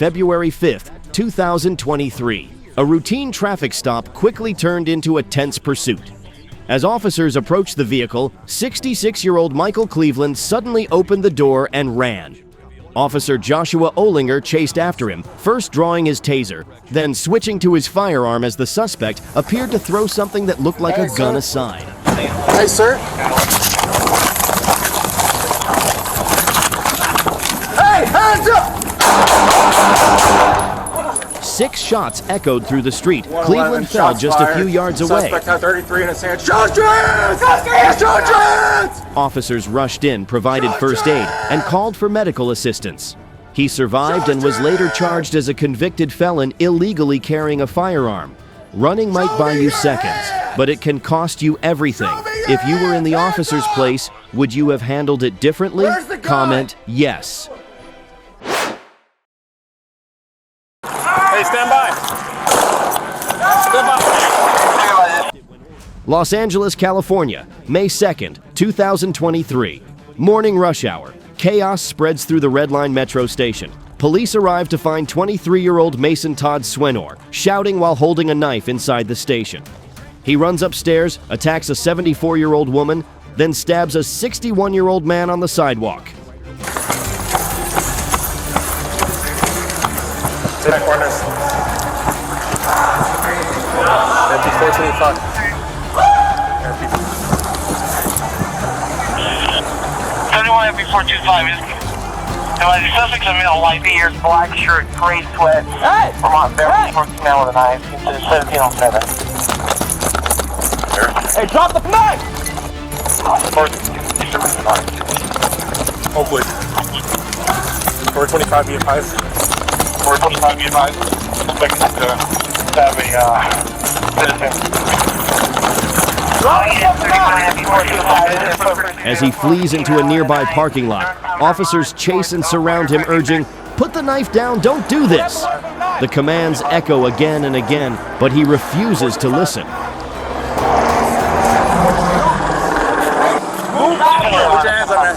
February 5th, 2023. A routine traffic stop quickly turned into a tense pursuit. As officers approached the vehicle, 66-year-old Michael Cleveland suddenly opened the door and ran. Officer Joshua Olinger chased after him, first drawing his taser, then switching to his firearm as the suspect appeared to throw something that looked like a gun aside. Hey, sir. Hey, hands up! 6 shots echoed through the street. Cleveland fell just a few yards away. Suspect had 33 in his hand. Shots! Officers rushed in, provided first aid, and called for medical assistance. He survived and was later charged as a convicted felon illegally carrying a firearm. Running might buy you seconds, but it can cost you everything. If you were in the officer's place, would you have handled it differently? Comment yes. Hey, stand by. Stand by. Los Angeles, California, May 2nd, 2023. Morning rush hour. Chaos spreads through the Red Line metro station. Police arrive to find 23-year-old Mason Todd Swenor shouting while holding a knife inside the station. He runs upstairs, attacks a 74-year-old woman, then stabs a 61-year-old man on the sidewalk. Corners. 5425. The suspect's a male, light beard, black shirt, gray sweat. Hey! Vermont Beverly, now with a knife. It's 1707. Hey, drop the knife! Oh, please. 425 be advised. 425 be advised. Suspect to have a citizen. As he flees into a nearby parking lot, officers chase and surround him, urging, "Put the knife down, don't do this!" The commands echo again and again, but he refuses to listen. Move backward! Put your hands on that.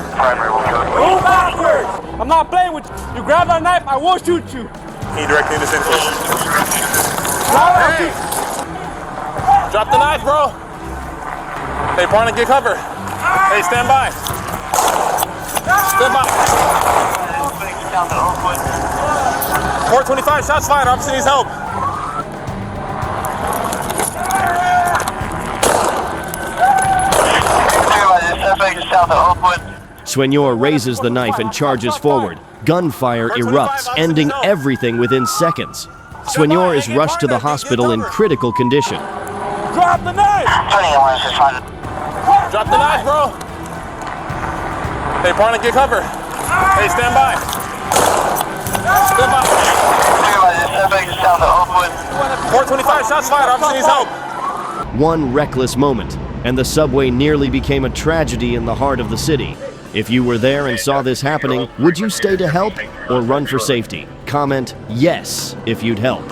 Move backward! I'm not playing with you. You grab that knife, I will shoot you. Can you direct me this info? Hey! Drop the knife, bro! Hey, partner, get cover. Hey, stand by. Stand by. 425, shots fired. Officer needs help. Swenor raises the knife and charges forward. Gunfire erupts, ending everything within seconds. Swenor is rushed to the hospital in critical condition. Drop the knife! Drop the knife, bro! Hey, partner, get cover. Hey, stand by. Stand by. 425, shots fired. Officer needs help. One reckless moment, and the subway nearly became a tragedy in the heart of the city. If you were there and saw this happening, would you stay to help or run for safety? Comment yes if you'd help.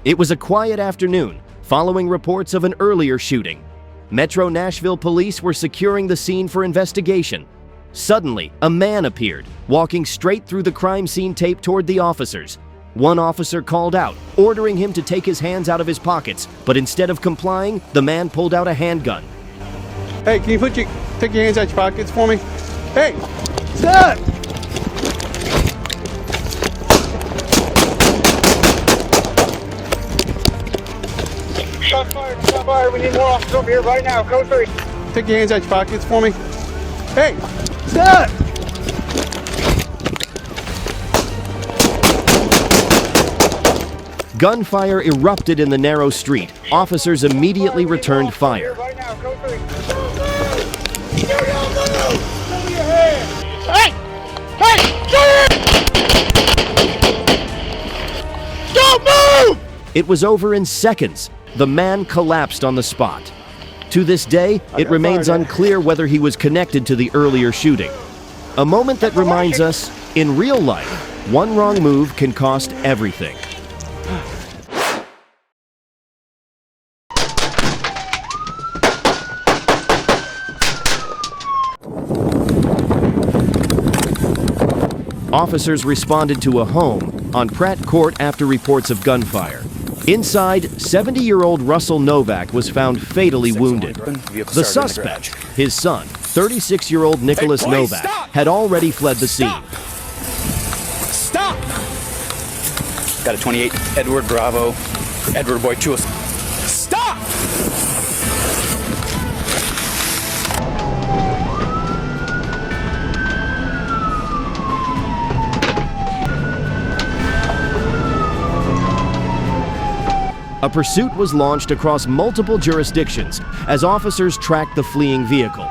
It was a quiet afternoon, following reports of an earlier shooting. Metro Nashville police were securing the scene for investigation. Suddenly, a man appeared, walking straight through the crime scene tape toward the officers. One officer called out, ordering him to take his hands out of his pockets, but instead of complying, the man pulled out a handgun. Hey, can you take your hands out your pockets for me? Hey, stop! Shot fired, we need more officers over here right now, code 3. Take your hands out your pockets for me. Hey, stop! Gunfire erupted in the narrow street. Officers immediately returned fire. Right now, code 3. Hey! Hey! Don't move! It was over in seconds. The man collapsed on the spot. To this day, it remains unclear whether he was connected to the earlier shooting. A moment that reminds us, in real life, one wrong move can cost everything. Officers responded to a home on Pratt Court after reports of gunfire. Inside, 70-year-old Russell Novak was found fatally wounded. The suspect, his son, 36-year-old Nicholas Novak, had already fled the scene. Stop! Got a 28 Edward Bravo, Edward Boy 2. Stop! A pursuit was launched across multiple jurisdictions as officers tracked the fleeing vehicle.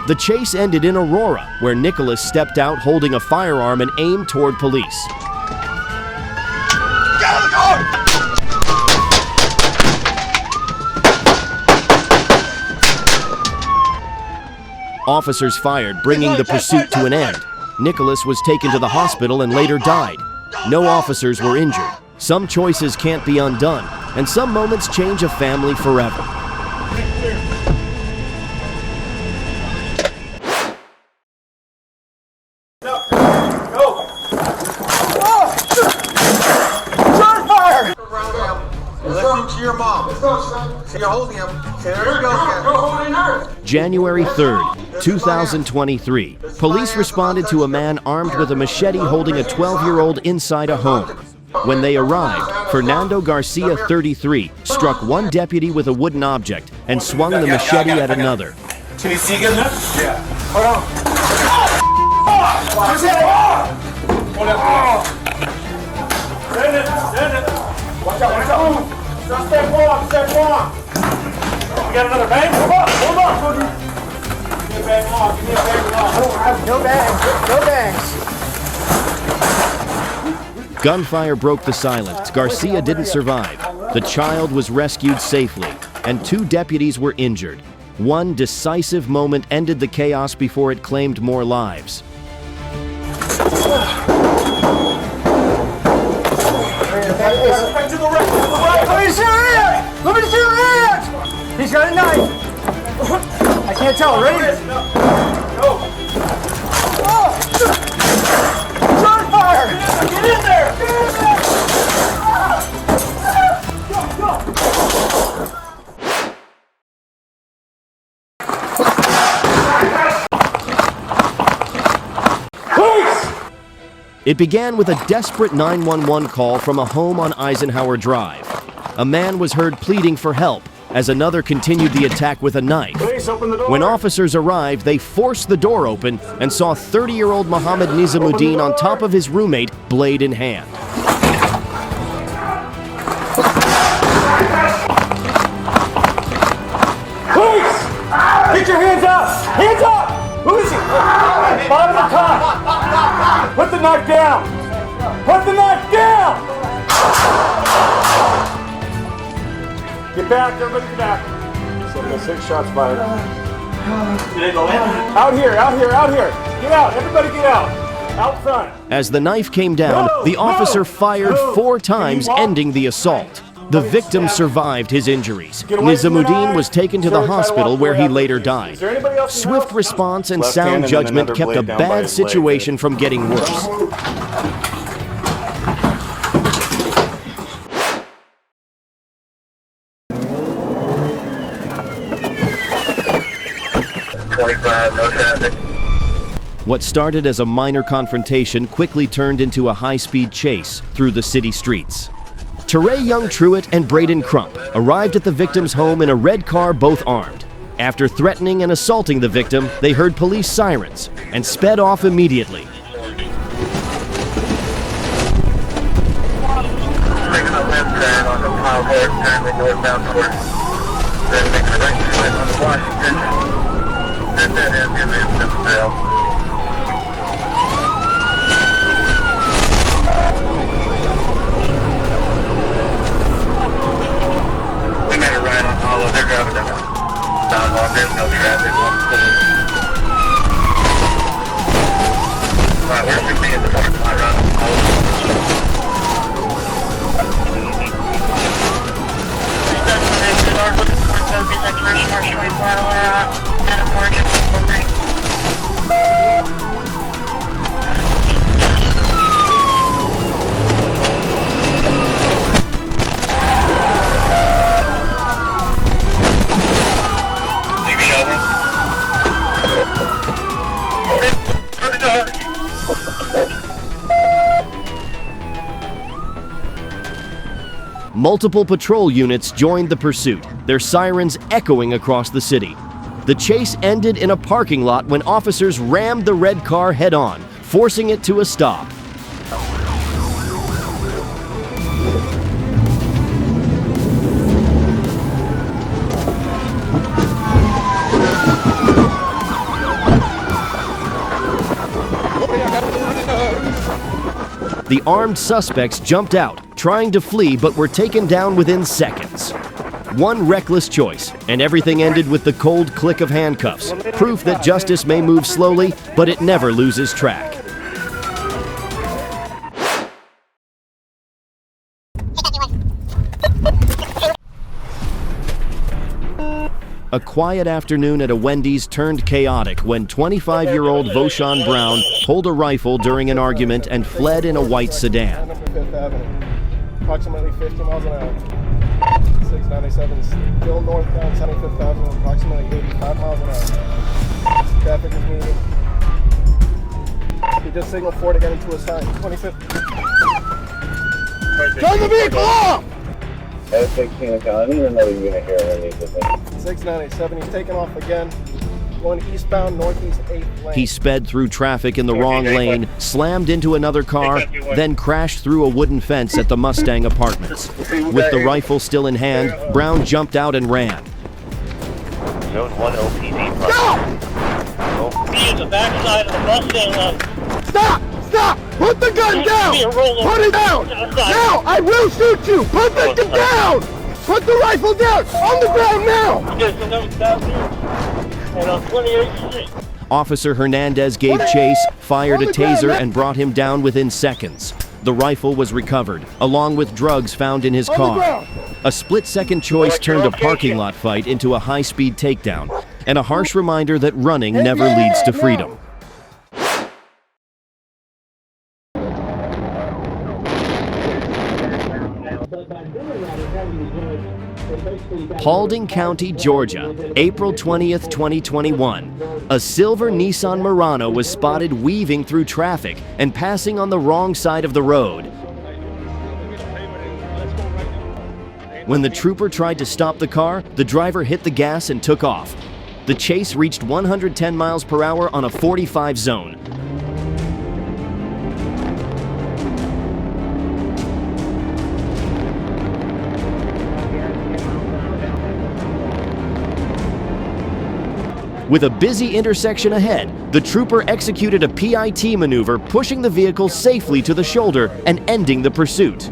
The chase ended in Aurora, where Nicholas stepped out holding a firearm and aimed toward police. Get out of the car! Officers fired, bringing the pursuit to an end. Nicholas was taken to the hospital and later died. No officers were injured. Some choices can't be undone, and some moments change a family forever. Gunfire! Listen to your mom. So you're holding him. There you go. January 3rd, 2023. Police responded to a man armed with a machete holding a 12-year-old inside a home. When they arrived, Fernando Garcia, 33, struck one deputy with a wooden object and swung the machete at another. Can you see good enough? Yeah. Hold on. Hold up. Stand it. Watch out. Step long. We got another bang? Hold on. Give me a bang long. I have no bangs. Gunfire broke the silence. Garcia didn't survive. The child was rescued safely, and 2 deputies were injured. One decisive moment ended the chaos before it claimed more lives. Right to the right. Let me see your hands! He's got a knife. I can't tell. Ready? Go. Gunfire! Get in there! It began with a desperate 911 call from a home on Eisenhower Drive. A man was heard pleading for help as another continued the attack with a knife. Please open the door. When officers arrived, they forced the door open and saw 30-year-old Mohammed Nizamuddin on top of his roommate, blade in hand. Police! Get your hands up! Hands up! Who is he? Bottom of the top! Put the knife down! Put the knife down! Get back, everybody get back. 76 shots fired. Did they go in? Out here. Get out, everybody get out. Out front. As the knife came down, the officer fired 4 times, ending the assault. The victim survived his injuries. Nizamuddin was taken to the hospital where he later died. Swift response and sound judgment kept a bad situation from getting worse. No traffic. What started as a minor confrontation quickly turned into a high-speed chase through the city streets. Teray Young Truitt and Braden Crump arrived at the victim's home in a red car, both armed. After threatening and assaulting the victim, they heard police sirens and sped off immediately. Taking a left turn on the Pile Horse, turning northbound towards. Then make a right turn on the Washington. Then that is the Elizabeth Trail. We made a right on Hollow. They're driving down Long. There's no traffic. Right, where should we be in the parking lot right on Hollow? Multiple patrol units joined the pursuit, their sirens echoing across the city. The chase ended in a parking lot when officers rammed the red car head-on, forcing it to a stop. The armed suspects jumped out, trying to flee, but were taken down within seconds. One reckless choice, and everything ended with the cold click of handcuffs, proof that justice may move slowly, but it never loses track. A quiet afternoon at a Wendy's turned chaotic when 25-year-old Voshan Brown pulled a rifle during an argument and fled in a white sedan. Fifth Avenue, approximately 50 miles an hour. 697 still northbound 75th Avenue, approximately 85 miles an hour. Traffic is medium. He just signaled for to get into a sign. 25th. Turn the vehicle off! At 16 account, I need another unit here underneath the thing. 697, he's taking off again. Going eastbound, northeast 8th lane. He sped through traffic in the wrong lane, slammed into another car, then crashed through a wooden fence at the Mustang Apartments. With the rifle still in hand, Brown jumped out and ran. Zone 1 OPD. Stop! Be in the backside of the Mustang line. Stop! Stop! Put the gun down! Put it down! Now! I will shoot you! Put the gun down! Put the rifle down! On the ground now! There's another down here. And on 28th Street. Officer Hernandez gave chase, fired a taser, and brought him down within seconds. The rifle was recovered, along with drugs found in his car. A split-second choice turned a parking lot fight into a high-speed takedown, and a harsh reminder that running never leads to freedom. Paulding County, Georgia, April 20th, 2021. A silver Nissan Murano was spotted weaving through traffic and passing on the wrong side of the road. When the trooper tried to stop the car, the driver hit the gas and took off. The chase reached 110 miles per hour on a 45 zone. With a busy intersection ahead, the trooper executed a PIT maneuver, pushing the vehicle safely to the shoulder and ending the pursuit.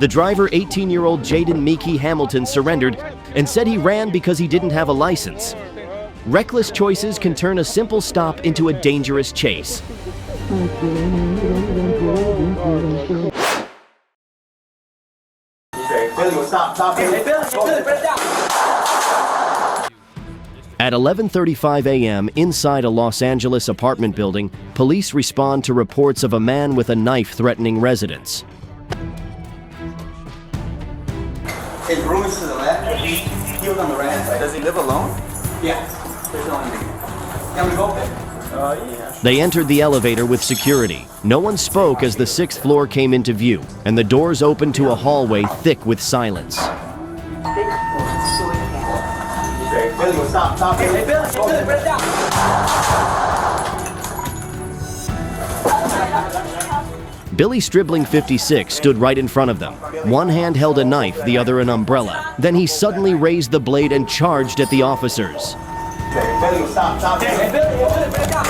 The driver, 18-year-old Jaden Meeke Hamilton, surrendered and said he ran because he didn't have a license. Reckless choices can turn a simple stop into a dangerous chase. At 11:35 a.m. inside a Los Angeles apartment building, police respond to reports of a man with a knife threatening residents. His room is to the left. He was on the right side. Does he live alone? Yeah. There's no one there. Can we go there? Yeah. They entered the elevator with security. No one spoke as the 6th floor came into view, and the doors opened to a hallway thick with silence. Billy, stop. Hey, Billy, put it down. Billy Stribling, 56, stood right in front of them. One hand held a knife, the other an umbrella. Then he suddenly raised the blade and charged at the officers. Billy, stop. Hey, Billy, put it down.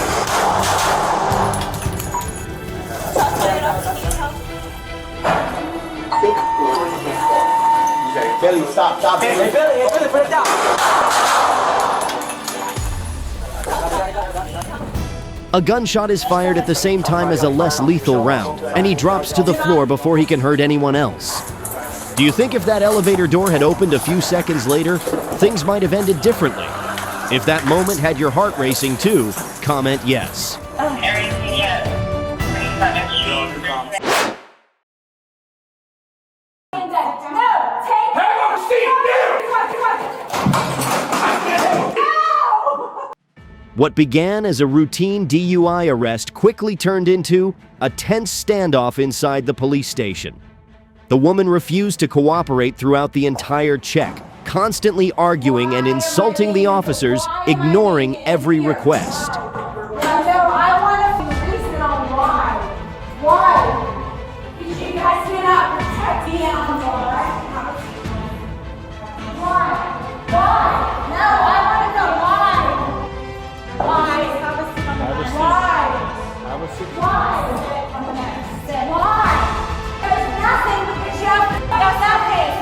Billy, stop. Hey, Billy, put it down. A gunshot is fired at the same time as a less lethal round, and he drops to the floor before he can hurt anyone else. Do you think if that elevator door had opened a few seconds later, things might have ended differently? If that moment had your heart racing too, comment yes. What began as a routine DUI arrest quickly turned into a tense standoff inside the police station. The woman refused to cooperate throughout the entire check, constantly arguing and insulting the officers, ignoring every request. I want to reason on why. Why? Because you guys cannot protect the animal, right? Why? Why? No, I want to know why. Why? Why? There's nothing because you have nothing.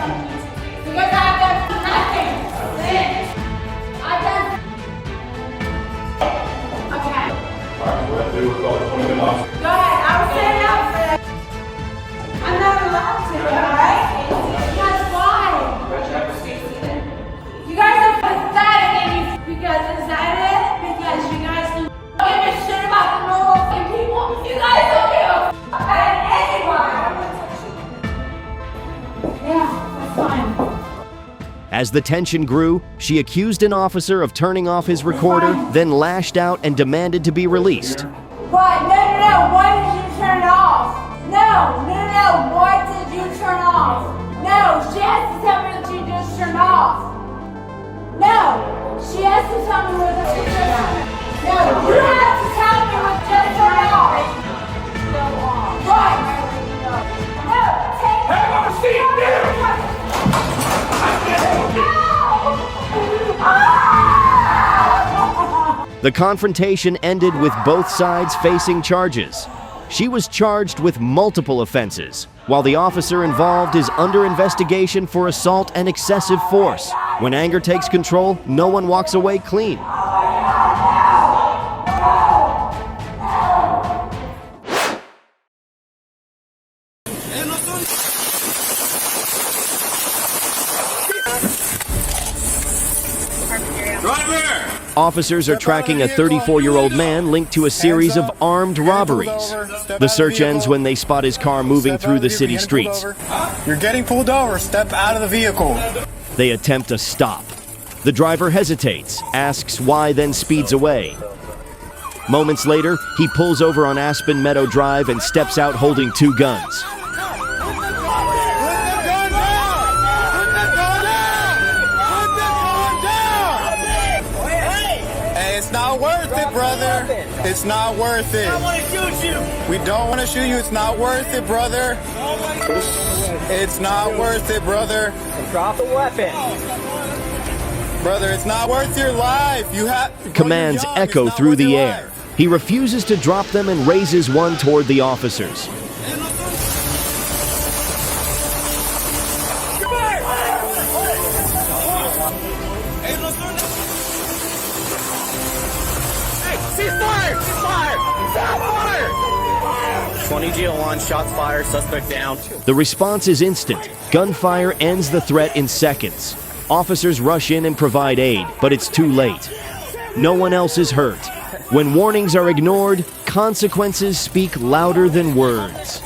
Because I've done nothing. I've done. Okay. Go ahead. I was saying no. I'm not allowed to, alright? Because why? You guys are pathetic because is that it? Because you guys don't give a shit about the normal fucking people. You guys don't give a fuck about anyone. Yeah, that's fine. As the tension grew, she accused an officer of turning off his recorder, then lashed out and demanded to be released. What? No. Why did you turn it off? No. Why did you turn off? No. She has to tell me that you just turned off. No. She has to tell me what you turned off. No. You have to tell me what just turned off. What? No. Have a seat there! The confrontation ended with both sides facing charges. She was charged with multiple offenses, while the officer involved is under investigation for assault and excessive force. When anger takes control, no one walks away clean. Officers are tracking a 34-year-old man linked to a series of armed robberies. The search ends when they spot his car moving through the city streets. You're getting pulled over. Step out of the vehicle. They attempt a stop. The driver hesitates, asks why, then speeds away. Moments later, he pulls over on Aspen Meadow Drive and steps out holding two guns. It's not worth it, brother. It's not worth it. I want to shoot you! We don't want to shoot you. It's not worth it, brother. It's not worth it, brother. Drop the weapon. Brother, it's not worth your life. You have Commands echo through the air. He refuses to drop them and raises one toward the officers. Ceasefire! 20 GL1, shots fired, suspect down. The response is instant. Gunfire ends the threat in seconds. Officers rush in and provide aid, but it's too late. No one else is hurt. When warnings are ignored, consequences speak louder than words.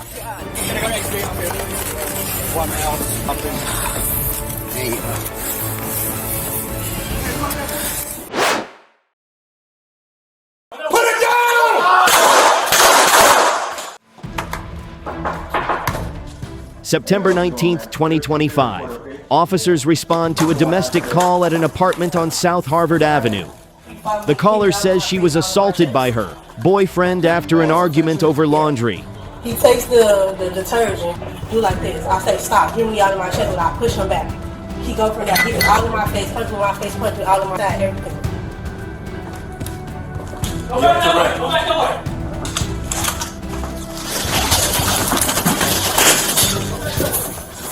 September 19th, 2025. Officers respond to a domestic call at an apartment on South Harvard Avenue. The caller says she was assaulted by her boyfriend after an argument over laundry. He takes the detergent, do like this. I say, stop, get me out of my chest, and I push him back. He go from that, he was all in my face, punch me in my face, punch me all in my side, everything. Go back.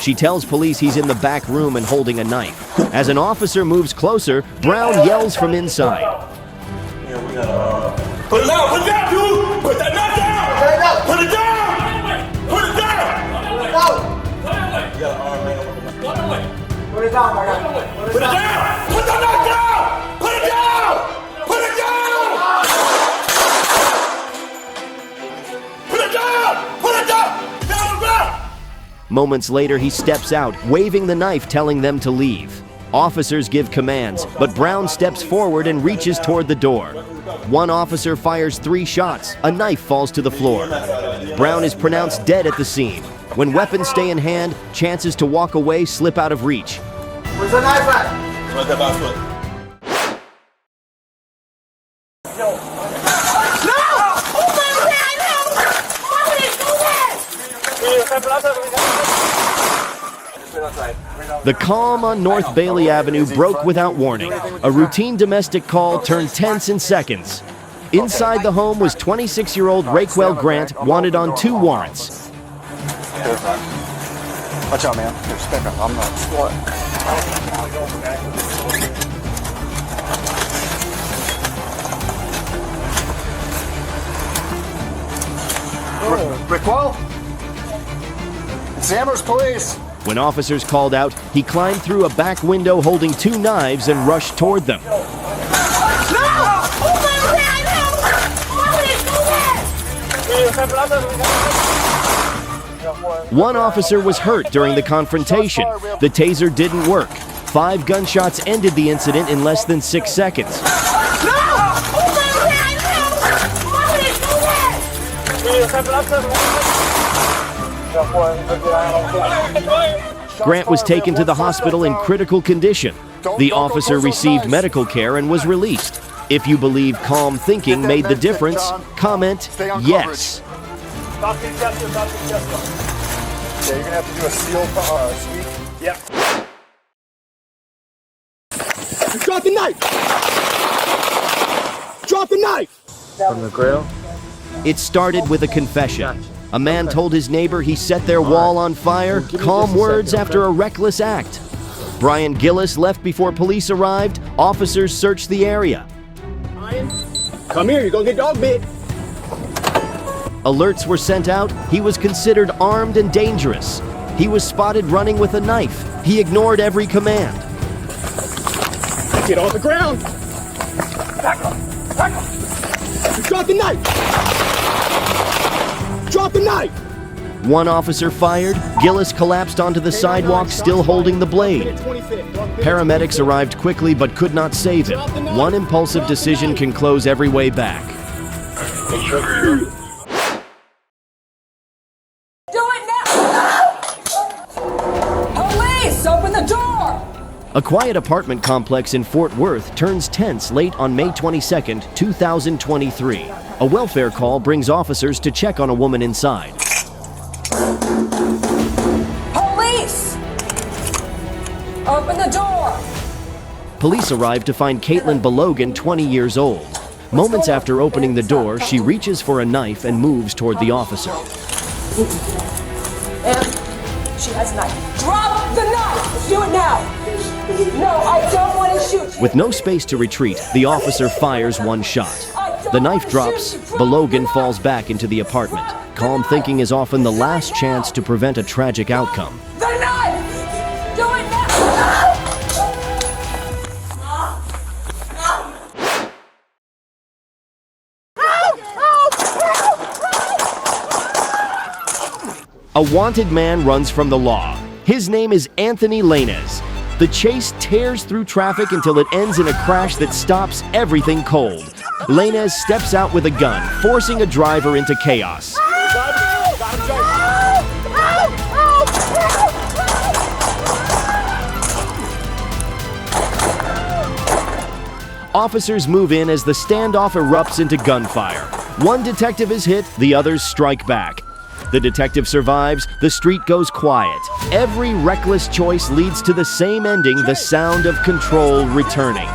She tells police he's in the back room and holding a knife. As an officer moves closer, Brown yells from inside. Put it down, dude! Put that knife down! Put it down! Put it down! Put it down, my guy. Put it down! Put the knife down! Put it down! Put it down! Put it down! Put it down! Down, down! Moments later, he steps out, waving the knife, telling them to leave. Officers give commands, but Brown steps forward and reaches toward the door. One officer fires 3 shots. A knife falls to the floor. Brown is pronounced dead at the scene. When weapons stay in hand, chances to walk away slip out of reach. Where's the knife at? Right there by foot. The calm on North Bailey Avenue broke without warning. A routine domestic call turned tense in seconds. Inside the home was 26-year-old Raquel Grant, wanted on 2 warrants. Watch out, man. Here, step up. I'm not. Raquel? It's Amherst Police. When officers called out, he climbed through a back window holding 2 knives and rushed toward them. One officer was hurt during the confrontation. The taser didn't work. 5 gunshots ended the incident in less than 6 seconds. Grant was taken to the hospital in critical condition. The officer received medical care and was released. If you believe calm thinking made the difference, comment yes. Yeah, you're gonna have to do a seal sweep. Yep. Drop the knife! Drop the knife! From the grill? It started with a confession. A man told his neighbor he set their wall on fire, calm words after a reckless act. Brian Gillis left before police arrived. Officers searched the area. Come here, you're gonna get dog bit. Alerts were sent out. He was considered armed and dangerous. He was spotted running with a knife. He ignored every command. Get on the ground! Back up! Back up! Drop the knife! Drop the knife! One officer fired. Gillis collapsed onto the sidewalk, still holding the blade. Paramedics arrived quickly but could not save him. One impulsive decision can close every way back. Open the door! A quiet apartment complex in Fort Worth turns tense late on May 22, 2023. A welfare call brings officers to check on a woman inside. Police! Open the door! Police arrive to find Caitlin Belogan, 20 years old. Moments after opening the door, she reaches for a knife and moves toward the officer. And she has a knife. Drop the knife! Do it now! No, I don't want to shoot you! With no space to retreat, the officer fires 1 shot. The knife drops. Belogan falls back into the apartment. Calm thinking is often the last chance to prevent a tragic outcome. The knife! Do it now! A wanted man runs from the law. His name is Anthony Lainez. The chase tears through traffic until it ends in a crash that stops everything cold. Lainez steps out with a gun, forcing a driver into chaos. Officers move in as the standoff erupts into gunfire. One detective is hit, the others strike back. The detective survives, the street goes quiet. Every reckless choice leads to the same ending, the sound of control returning.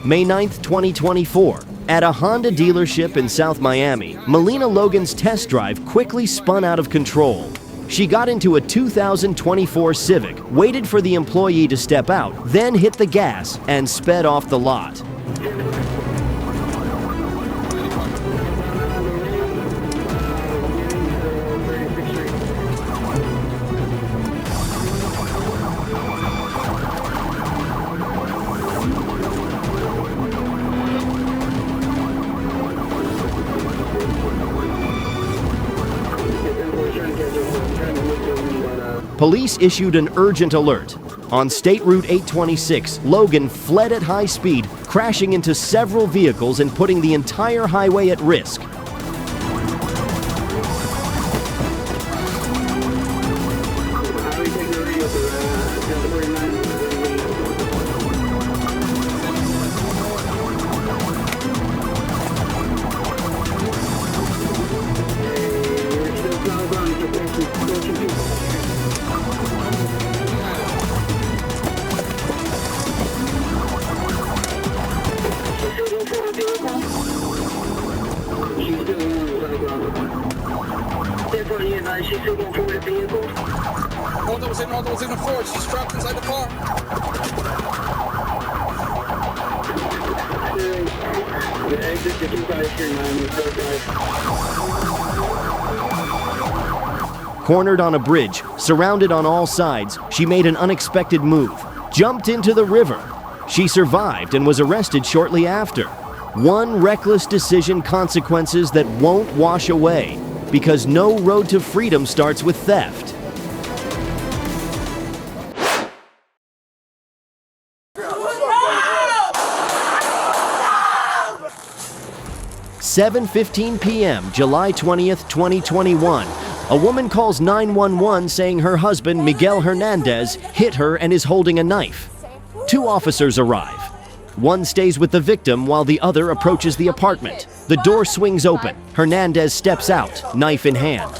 May 9th, 2024. At a Honda dealership in South Miami, Melina Logan's test drive quickly spun out of control. She got into a 2024 Civic, waited for the employee to step out, then hit the gas and sped off the lot. police issued an urgent alert. On State Route 826, Logan fled at high speed, crashing into several vehicles and putting the entire highway at risk. She's still going forward at the vehicle. Hold was in the floor. She's trapped inside the car. Exit to 253. Cornered on a bridge, surrounded on all sides, she made an unexpected move, jumped into the river. She survived and was arrested shortly after. One reckless decision, consequences that won't wash away, because no road to freedom starts with theft. "7:15 p.m., July 20th, 2021. A woman calls 911 saying her husband, Miguel Hernandez, hit her and is holding a knife. 2 officers arrive. One stays with the victim while the other approaches the apartment. The door swings open. Hernandez steps out, knife in hand.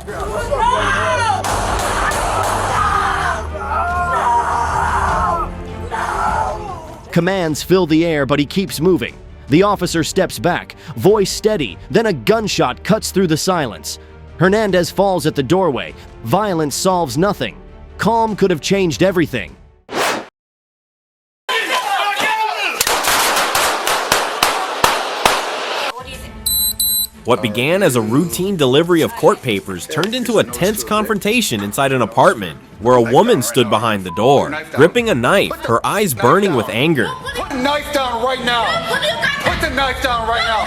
Commands fill the air, but he keeps moving. The officer steps back, voice steady, then a gunshot cuts through the silence. Hernandez falls at the doorway. Violence solves nothing. Calm could have changed everything. What began as a routine delivery of court papers turned into a tense confrontation inside an apartment where a woman stood behind the door, gripping a knife, her eyes burning with anger. Put the knife down right now. Put the knife down right now.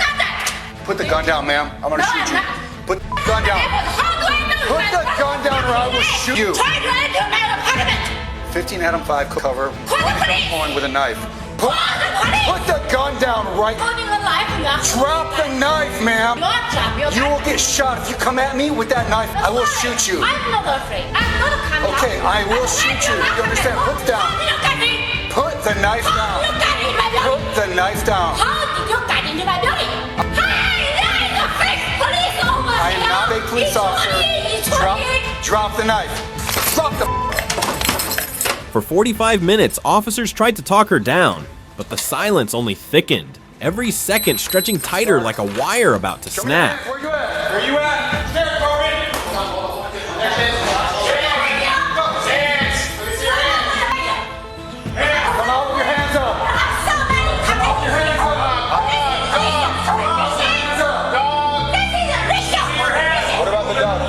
Put the gun down, ma'am. I'm gonna shoot you. Put the gun down. Put the gun down or I will shoot you. 15 Adam 5 cover. On with a knife. Put the gun down right now. Drop the knife, ma'am. You will get shot if you come at me with that knife. I will shoot you. I'm not afraid. I'm not coming. Okay, I will shoot you. You understand? Put it down. Put the knife down. Put the knife down. How did you get into my building? Police over I am not a police officer. Drop the knife. Drop the. For 45 minutes, officers tried to talk her down, but the silence only thickened, every second stretching tighter like a wire about to snap. Where you at? Where you at? There, Corbin. Come out with your hands up. Come out with your hands up. What about the dog?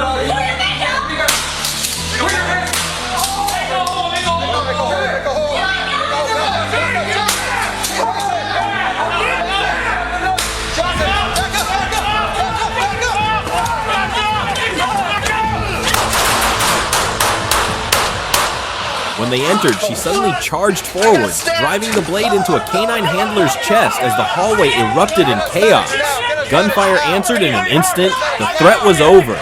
When they entered, she suddenly charged forward, driving the blade into a canine handler's chest as the hallway erupted in chaos. Gunfire answered in an instant. The threat was over.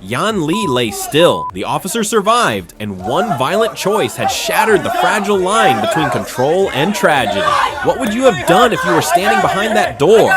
Yan Lee lay still. The officer survived, and one violent choice had shattered the fragile line between control and tragedy. What would you have done if you were standing behind that door?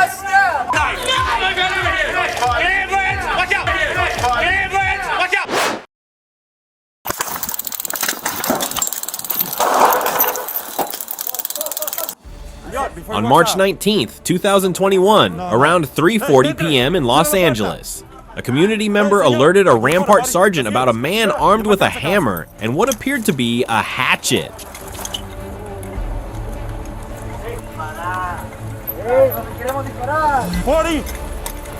On March 19th, 2021, around 3:40 p.m. in Los Angeles, a community member alerted a Rampart sergeant about a man armed with a hammer and what appeared to be a hatchet. 40.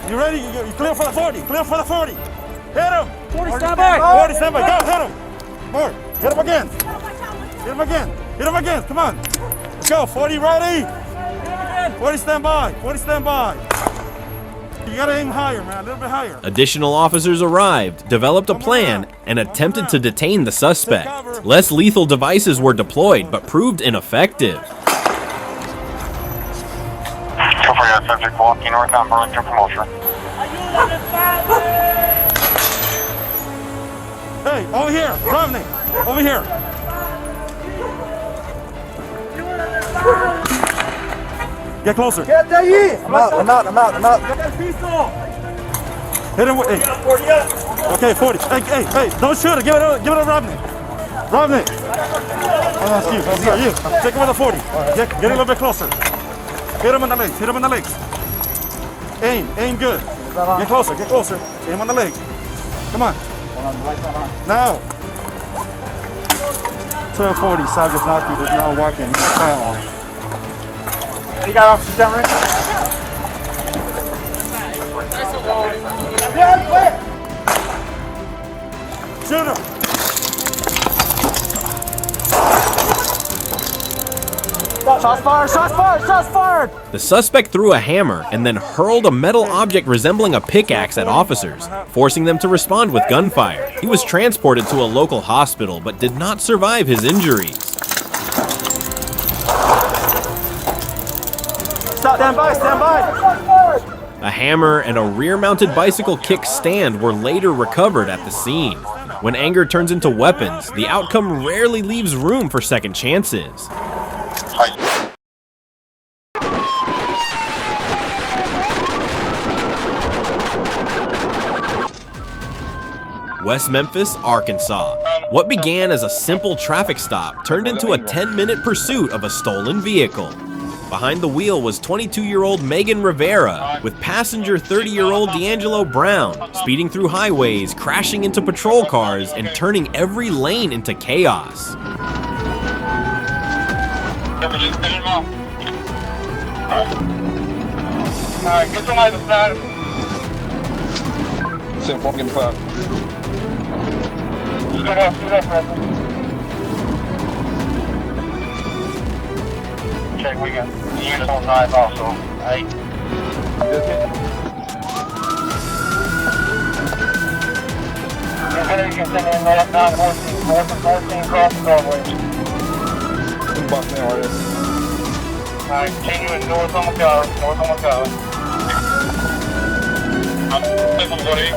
You ready? You clear for the 40. Clear for the 40. Hit him. 40, stand by. 40, stand by. Go, hit him. More. Hit him again. Hit him again. Hit him again. Come on. Let's go. 40 ready. 40 stand by. 40 stand by. You gotta aim higher, man. A little bit higher. Additional officers arrived, developed a plan, and attempted to detain the suspect. Less lethal devices were deployed, but proved ineffective. Subject walking northbound Burlington promotion. Hey, over here, Romney, over here. Get closer. Get there, I'm out. Get that pistol. Hit him with, hey. Okay, 40. Hey, don't shoot it. Give it to Romney. Romney. Oh, that's you. Take him with a 40. Get a little bit closer. Hit him in the legs. Hit him in the legs. Aim good. Get closer. Aim on the leg. Come on. Now. 1240, subject not is now walking. You got officers down right? Shoot him. Shots fired! The suspect threw a hammer and then hurled a metal object resembling a pickaxe at officers, forcing them to respond with gunfire. He was transported to a local hospital but did not survive his injuries. Stand by! A hammer and a rear-mounted bicycle kick stand were later recovered at the scene. When anger turns into weapons, the outcome rarely leaves room for second chances. West Memphis, Arkansas. What began as a simple traffic stop turned into a 10-minute pursuit of a stolen vehicle. Behind the wheel was 22-year-old Megan Rivera, with passenger 30-year-old D'Angelo Brown, speeding through highways, crashing into patrol cars, and turning every lane into chaos. Alright, get somebody to the side. Sit walking the cloud. Shoot up, President. Check, we got the unit on 9 also. 8. You can send in that 914 across the doorway. Alright, continuing north on McCollum. I'm everybody.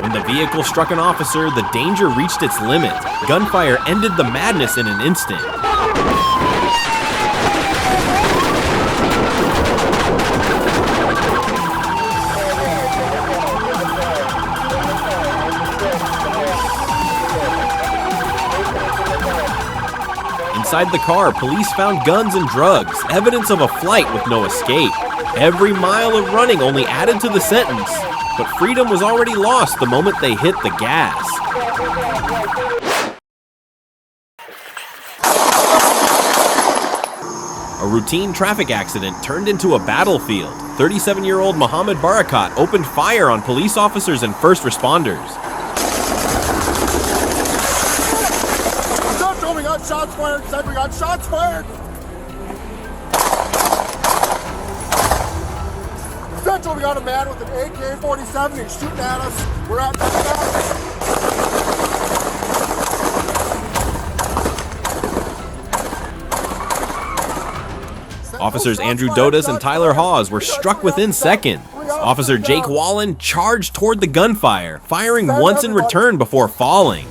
When the vehicle struck an officer, the danger reached its limit. Gunfire ended the madness in an instant. Inside the car, police found guns and drugs, evidence of a flight with no escape. Every mile of running only added to the sentence, but freedom was already lost the moment they hit the gas. A routine traffic accident turned into a battlefield. 37-year-old Mohammed Barakat opened fire on police officers and first responders. We got shots fired. We got shots fired. Central, we got a man with an AK-47. He's shooting at us. We're at Officers Andrew Dodas and Tyler Hawes were struck within seconds. Officer Jake Wallen charged toward the gunfire, firing once in return before falling.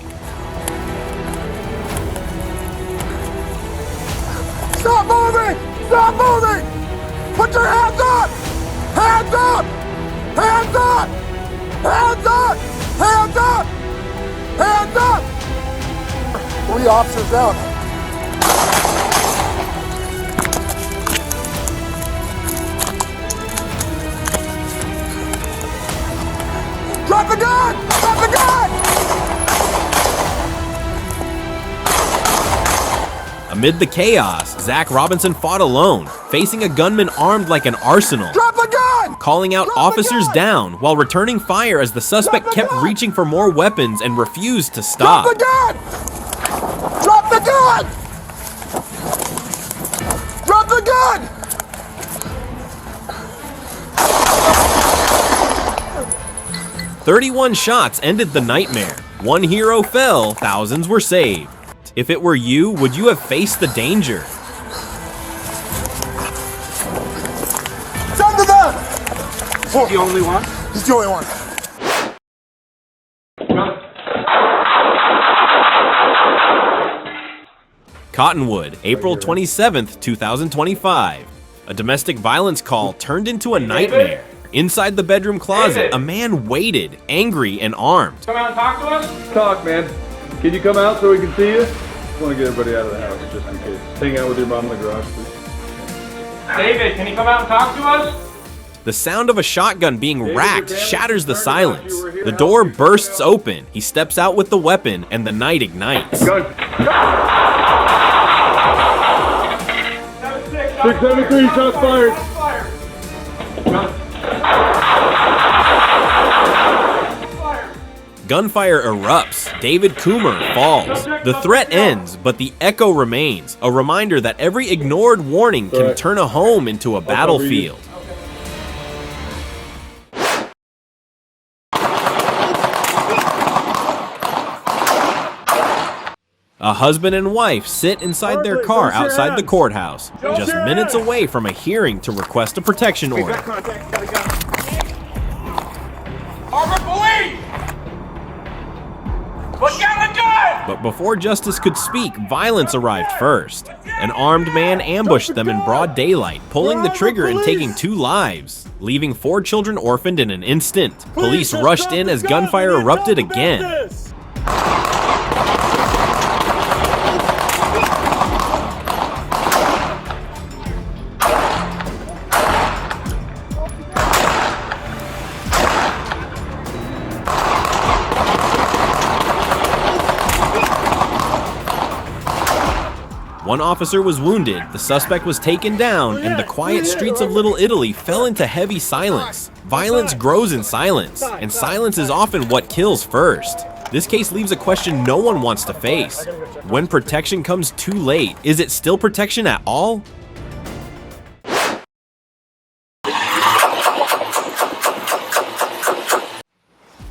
Stop moving! Stop moving! Put your hands up! Hands up! Hands up! Hands up! Hands up! Hands up! 3 officers down. Drop the gun! Drop the gun! Amid the chaos, Zach Robinson fought alone, facing a gunman armed like an arsenal. Drop the gun! Calling out officers down while returning fire as the suspect kept reaching for more weapons and refused to stop. Drop the gun! Drop the gun! Drop the gun! 31 shots ended the nightmare. 1 hero fell, thousands were saved. If it were you, would you have faced the danger? Send to them! He's the only one? He's the only one. Cottonwood, April 27th, 2025. A domestic violence call turned into a nightmare. Inside the bedroom closet, a man waited, angry and armed. Come out and talk to us? Talk, man. Can you come out so we can see you? I want to get everybody out of the house just in case. Hang out with your mom in the garage, please. David, can you come out and talk to us? The sound of a shotgun being racked shatters the silence. The door bursts open. He steps out with the weapon and the night ignites. Gun. 673, shots fired. Gunfire erupts. David Coomer falls. The threat ends, but the echo remains. A reminder that every ignored warning can turn a home into a battlefield. A husband and wife sit inside their car outside the courthouse, just minutes away from a hearing to request a protection order. Harbor Police! Look out the gun! But before justice could speak, violence arrived first. An armed man ambushed them in broad daylight, pulling the trigger and taking 2 lives, leaving 4 children orphaned in an instant. Police rushed in as gunfire erupted again. One officer was wounded, the suspect was taken down, and the quiet streets of Little Italy fell into heavy silence. Violence grows in silence, and silence is often what kills first. This case leaves a question no one wants to face. When protection comes too late, is it still protection at all?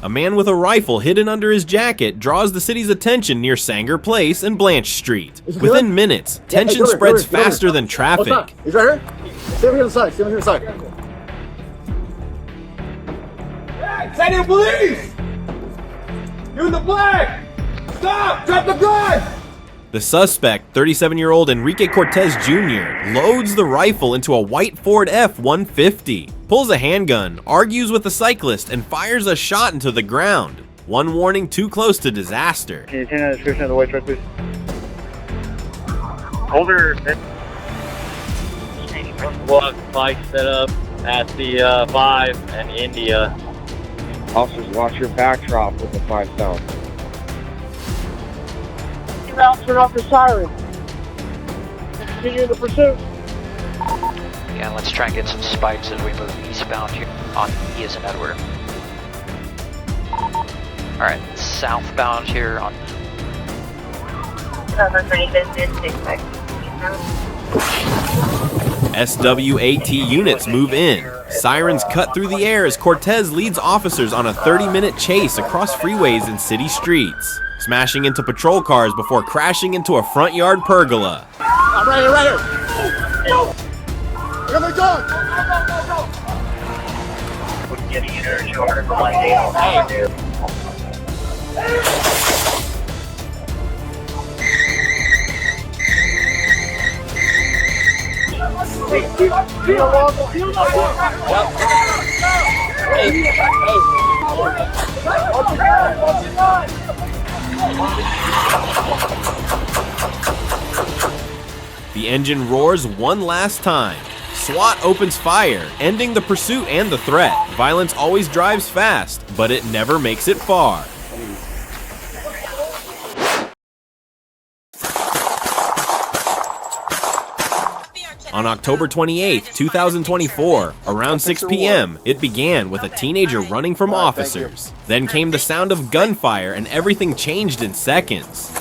A man with a rifle hidden under his jacket draws the city's attention near Sanger Place and Blanche Street. Within minutes, tension spreads faster than traffic. He's right here. Stay over here on the side. Stay over here on the side. Hey, send in police! You in the black! Stop! Drop the gun! The suspect, 37-year-old Enrique Cortez Jr., loads the rifle into a white Ford F-150, pulls a handgun, argues with the cyclist, and fires a shot into the ground. One warning too close to disaster. Can you turn that description of the white truck, please? Over. We'll have spikes set up at the 5 and India. Officers, watch your backdrop with the 5 south. Turn off your siren. Continue the pursuit. Yeah, let's try and get some spikes as we move eastbound here on E as in Edward. Alright, southbound here on... SWAT units move in. Sirens cut through the air as Cortez leads officers on a 30-minute chase across freeways and city streets, smashing into patrol cars before crashing into a front yard pergola. I'm right here, right here. Here they go. The engine roars one last time. SWAT opens fire, ending the pursuit and the threat. Violence always drives fast, but it never makes it far. On October 28, 2024, around 6 p.m., it began with a teenager running from officers. Then came the sound of gunfire and everything changed in seconds.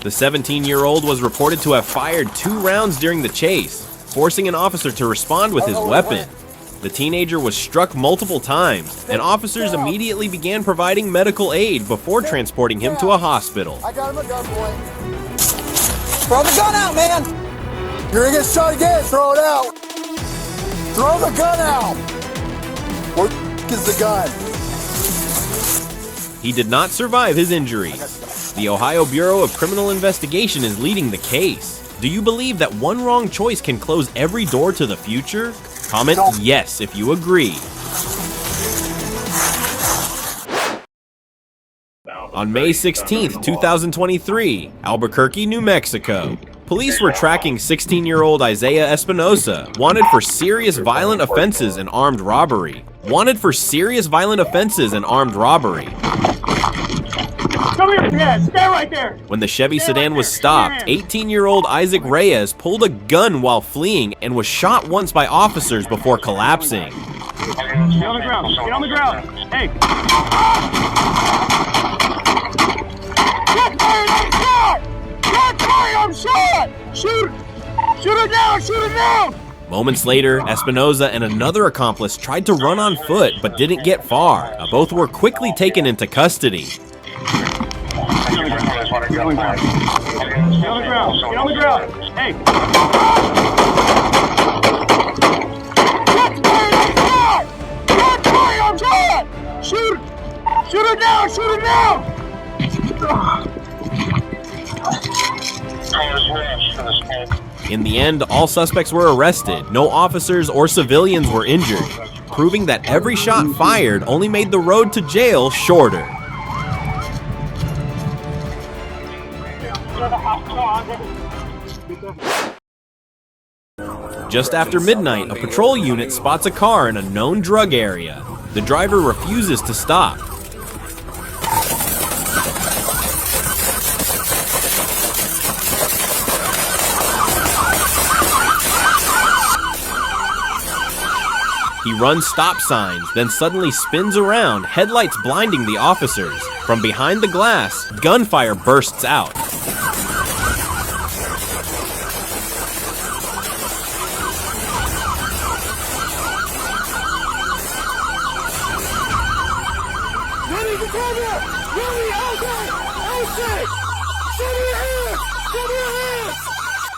The 17-year-old was reported to have fired 2 rounds during the chase, forcing an officer to respond with his weapon. The teenager was struck multiple times, and officers immediately began providing medical aid before transporting him to a hospital. I got him a gun, boy. Throw the gun out, man. You're gonna get shot again. Throw it out. Throw the gun out. Where is the gun? He did not survive his injuries. The Ohio Bureau of Criminal Investigation is leading the case. Do you believe that one wrong choice can close every door to the future? Comment yes if you agree. On May 16, 2023, Albuquerque, New Mexico. Police were tracking 16-year-old Isaiah Espinosa, wanted for serious violent offenses and armed robbery. Wanted for serious violent offenses and armed robbery. Come here, Dad. Stay right there. When the Chevy sedan was stopped, 18-year-old Isaac Reyes pulled a gun while fleeing and was shot once by officers before collapsing. Get on the ground. Get on the ground. Hey. I'm shot. Shoot. Shoot it down. Shoot it down. Moments later, Espinosa and another accomplice tried to run on foot but didn't get far. Both were quickly taken into custody. Get on the ground. Get on the ground. Get on the ground. Hey. I'm shot. Shoot. Shoot it down. Shoot it down. In the end, all suspects were arrested. No officers or civilians were injured, proving that every shot fired only made the road to jail shorter. Just after midnight, a patrol unit spots a car in a known drug area. The driver refuses to stop. He runs stop signs, then suddenly spins around, headlights blinding the officers. From behind the glass, gunfire bursts out.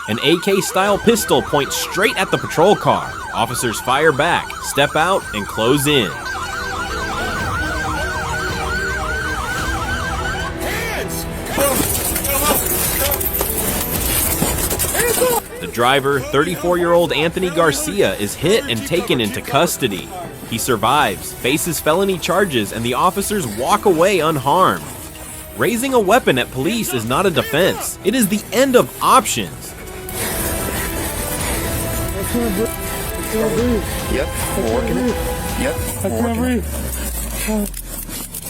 An AK-style pistol points straight at the patrol car. Officers fire back, step out, and close in. The driver, 34-year-old Anthony Garcia, is hit and taken into custody. He survives, faces felony charges, and the officers walk away unharmed. Raising a weapon at police is not a defense. It is the end of options. Yep, we're working it. Yep, we're working it.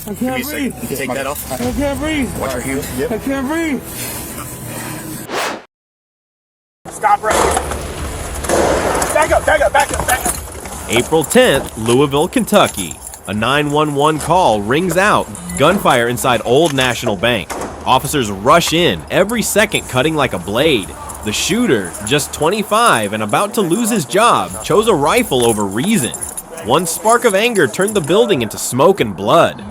I can't breathe. Take that off. I can't breathe. Watch your heels. Yep. I can't breathe. Stop right here. Back up, back up, back up, back up. April 10th, Louisville, Kentucky. A 911 call rings out, gunfire inside Old National Bank. Officers rush in, every second cutting like a blade. The shooter, just 25 and about to lose his job, chose a rifle over reason. One spark of anger turned the building into smoke and blood.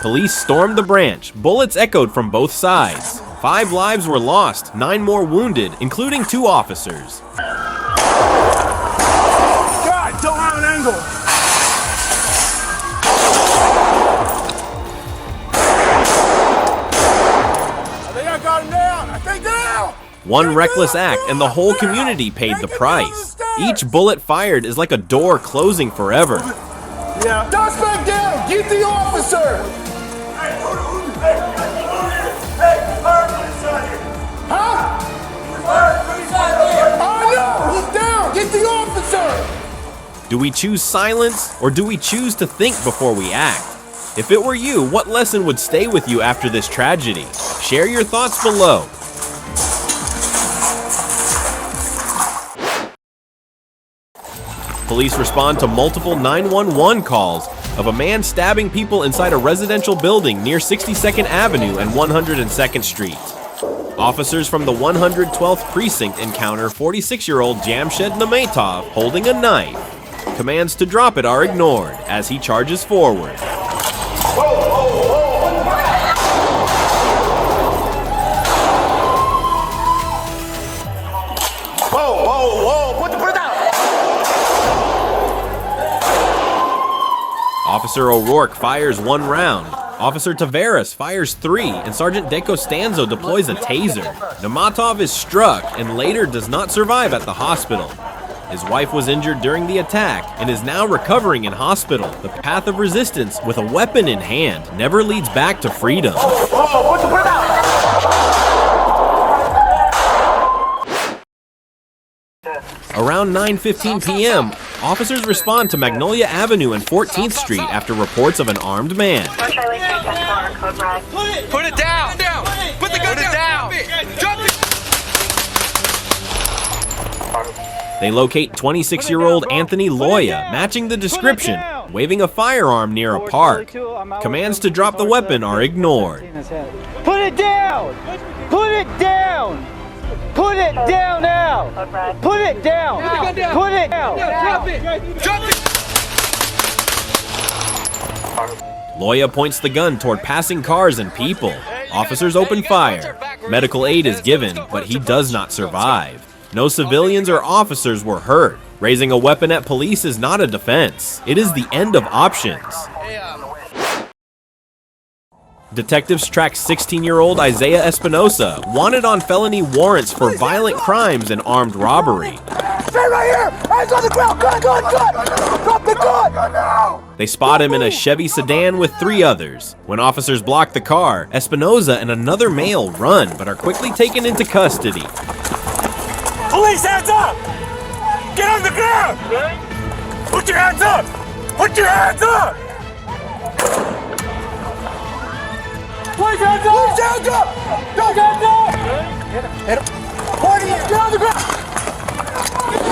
Police stormed the branch. Bullets echoed from both sides. 5 lives were lost, 9 more wounded, including 2 officers. God, don't have an angle. I think I got him down. I think down. One reckless act and the whole community paid the price. Each bullet fired is like a door closing forever. Yeah. Suspect down. Get the officer. Huh? Oh no! He's down! Get the officer! Do we choose silence or do we choose to think before we act? If it were you, what lesson would stay with you after this tragedy? Share your thoughts below. Police respond to multiple 911 calls of a man stabbing people inside a residential building near 62nd Avenue and 102nd Street. Officers from the 112th Precinct encounter 46-year-old Jamshed Namatov holding a knife. Commands to drop it are ignored as he charges forward. Officer O'Rourke fires 1 round. Officer Taveras fires 3, and Sergeant De Costanzo deploys a taser. Namatov is struck and later does not survive at the hospital. His wife was injured during the attack and is now recovering in hospital. The path of resistance with a weapon in hand never leads back to freedom. Around 9:15 p.m., officers respond to Magnolia Avenue and 14th Street after reports of an armed man. Put it down! Put the gun down! Drop it! They locate 26-year-old Anthony Loya, matching the description, waving a firearm near a park. Commands to drop the weapon are ignored. Put it down! Put it down! Put it down now! Put it down! Put it down! Drop it! Drop it! Loya points the gun toward passing cars and people. Officers open fire. Medical aid is given, but he does not survive. No civilians or officers were hurt. Raising a weapon at police is not a defense. It is the end of options. Detectives track 16-year-old Isaiah Espinosa, wanted on felony warrants for violent crimes and armed robbery. Stay right here! Hands on the ground! Gun! Drop the gun! They spot him in a Chevy sedan with 3 others. When officers block the car, Espinosa and another male run, but are quickly taken into custody. Police, hands up! Get on the ground! Put your hands up! Put your hands up! Police, hands up! Police, hands up! Don't get up! Party, get on the ground!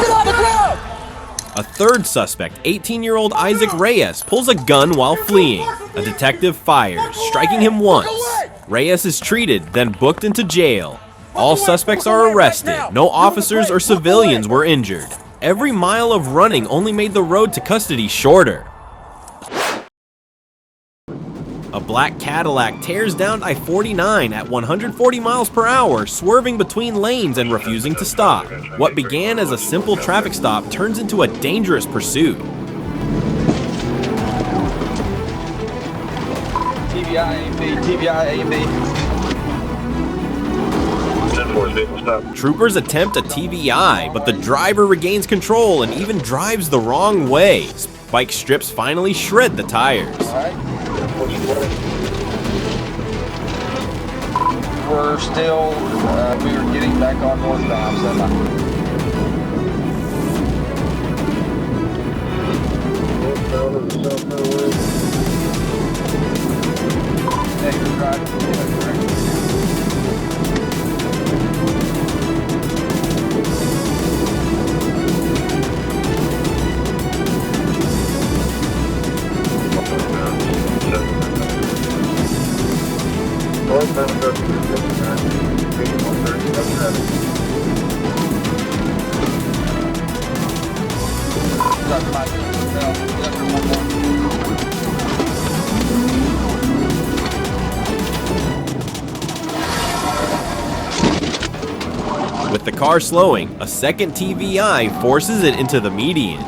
Get on the ground! A third suspect, 18-year-old Isaac Reyes, pulls a gun while fleeing. A detective fires, striking him once. Reyes is treated, then booked into jail. All suspects are arrested. No officers or civilians were injured. Every mile of running only made the road to custody shorter. A black Cadillac tears down I-49 at 140 miles per hour, swerving between lanes and refusing to stop. What began as a simple traffic stop turns into a dangerous pursuit. TBI, A&B. Troopers attempt a TVI, but the driver regains control and even drives the wrong way. Spike strips finally shred the tires. we're still, we are getting back on northbound. With the car slowing, a second TVI forces it into the median.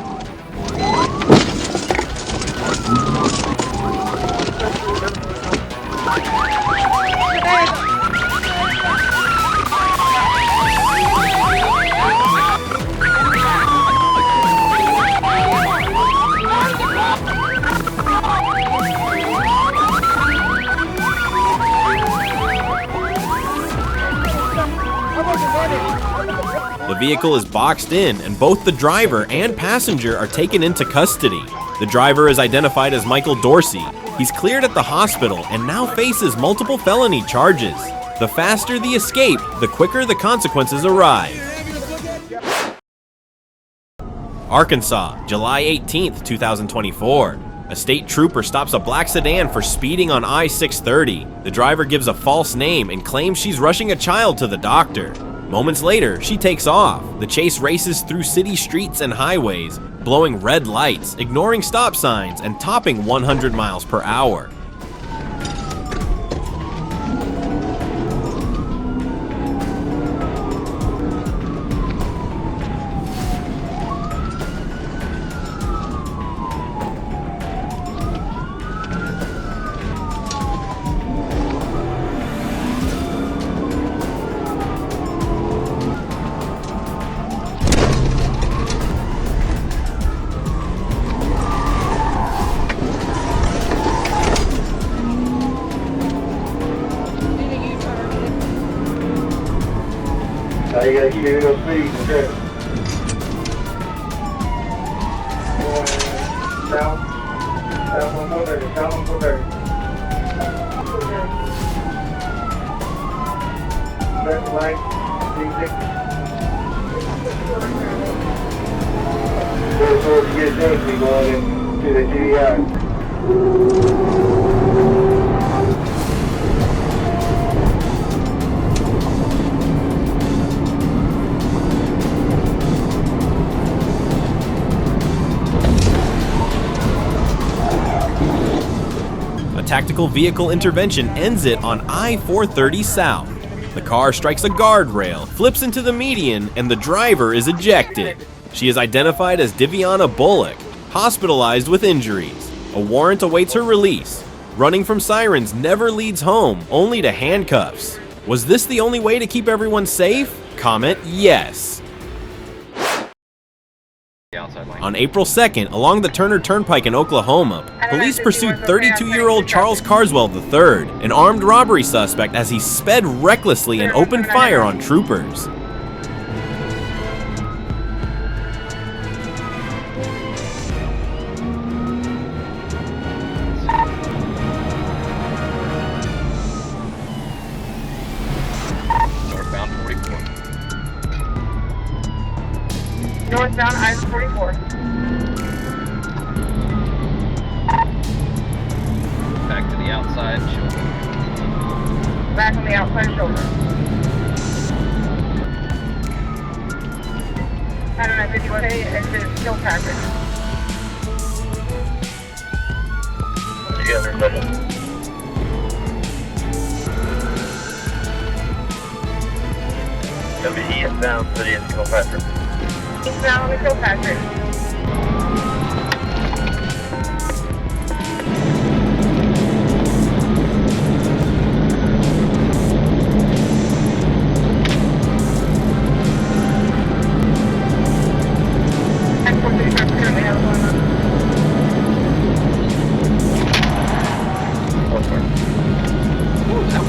The vehicle is boxed in, and both the driver and passenger are taken into custody. The driver is identified as Michael Dorsey. He's cleared at the hospital and now faces multiple felony charges. The faster the escape, the quicker the consequences arrive. Arkansas, July 18th, 2024. A state trooper stops a black sedan for speeding on I-630. The driver gives a false name and claims she's rushing a child to the doctor. Moments later, she takes off. The chase races through city streets and highways, blowing red lights, ignoring stop signs, and topping 100 miles per hour. You gotta keep it those speeds, okay? Down 130, down 130. Left, right, 360. So towards the get we going into the GDI. Tactical vehicle intervention ends it on I-430 South. The car strikes a guardrail, flips into the median, and the driver is ejected. She is identified as Diviana Bullock, hospitalized with injuries. A warrant awaits her release. Running from sirens never leads home, only to handcuffs. Was this the only way to keep everyone safe? Comment yes. On April 2nd, along the Turner Turnpike in Oklahoma, police pursued 32-year-old Charles Carswell III, an armed robbery suspect, as he sped recklessly and opened fire on troopers. Northbound I-44. Back to the outside shoulder. Back on the outside shoulder. I don't know, 50K exit Kilpatrick. Together, buddy. Gonna be eastbound, city of Kilpatrick. Eastbound on the Kilpatrick.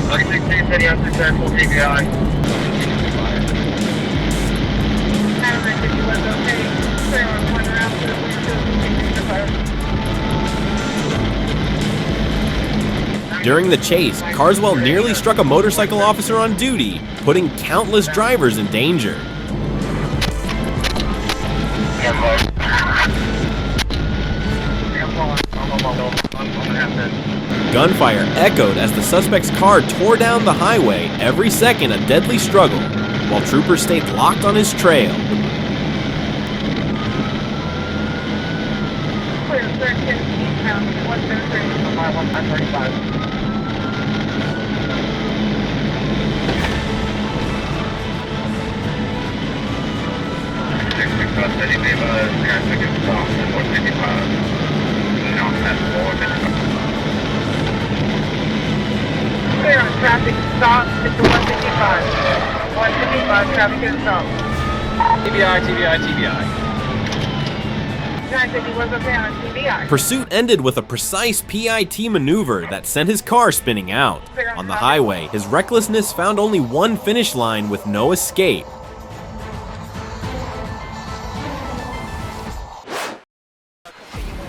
Okay, 16, city on 16. 10 full TBI. Adamant 51 okay. Trailer one around to the 42 fire. During the chase, Carswell nearly struck a motorcycle officer on duty, putting countless drivers in danger. Gunfire echoed as the suspect's car tore down the highway, every second a deadly struggle, while troopers stayed locked on his trail. Clear 13 eastbound 173 from my 135. Clear on traffic stop at the 155. 155 traffic is stop. TBI, TBI, TBI. 951 okay on TBI. Pursuit ended with a precise PIT maneuver that sent his car spinning out. On the highway, his recklessness found only one finish line with no escape.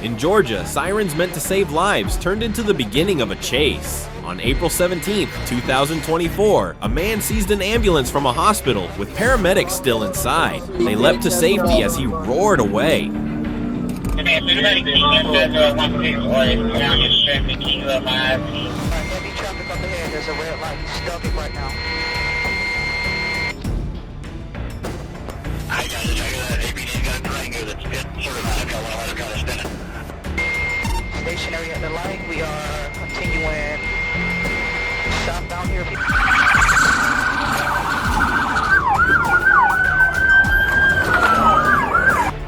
In Georgia, sirens meant to save lives turned into the beginning of a chase. On April 17, 2024, a man seized an ambulance from a hospital with paramedics still inside. They leapt to safety as he roared away. Heavy traffic up ahead, there's a red light, he's stuck it right now. I got it, ABD's got a Durango that's certified, got 100, got to spin it. Stationary at the light, we are continuing southbound here.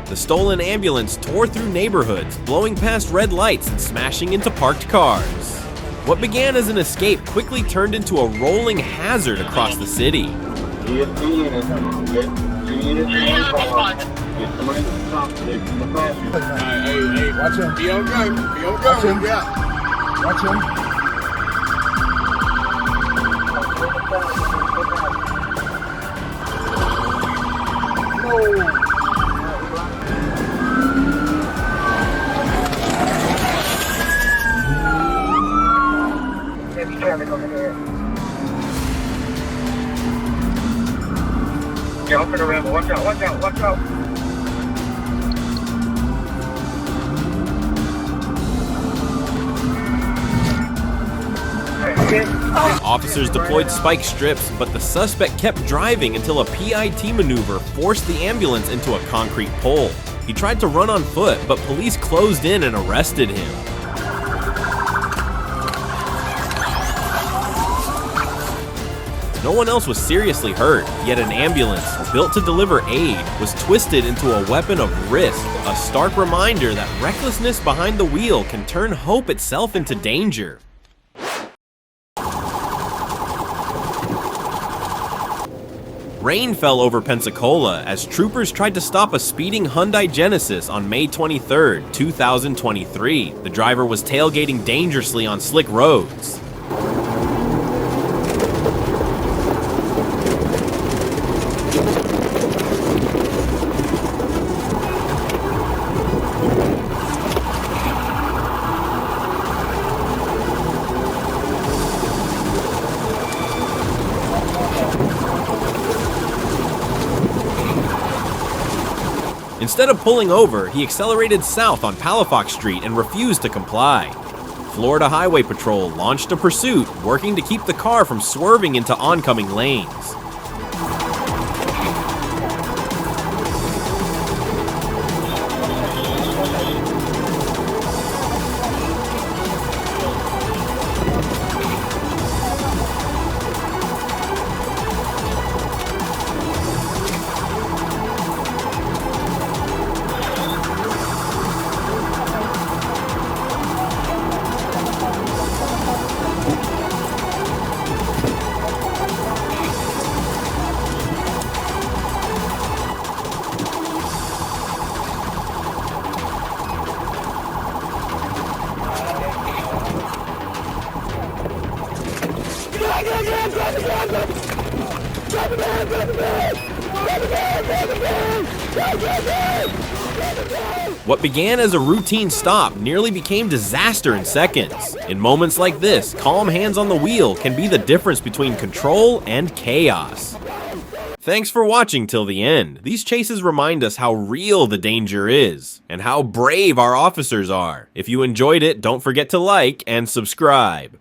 The stolen ambulance tore through neighborhoods, blowing past red lights and smashing into parked cars. What began as an escape quickly turned into a rolling hazard across the city. Hey, watch him. Be on go. Be on go. Watch him. Yeah. Watch him. No. Heavy traffic over here. Yeah, up and around, watch out, watch out, watch out. Officers deployed spike strips, but the suspect kept driving until a PIT maneuver forced the ambulance into a concrete pole. He tried to run on foot, but police closed in and arrested him. No one else was seriously hurt, yet an ambulance, built to deliver aid, was twisted into a weapon of risk, a stark reminder that recklessness behind the wheel can turn hope itself into danger. Rain fell over Pensacola as troopers tried to stop a speeding Hyundai Genesis on May 23, 2023. The driver was tailgating dangerously on slick roads. Instead of pulling over, he accelerated south on Palafox Street and refused to comply. Florida Highway Patrol launched a pursuit, working to keep the car from swerving into oncoming lanes. What began as a routine stop nearly became disaster in seconds. In moments like this, calm hands on the wheel can be the difference between control and chaos. Thanks for watching till the end. These chases remind us how real the danger is, and how brave our officers are. If you enjoyed it, don't forget to like and subscribe.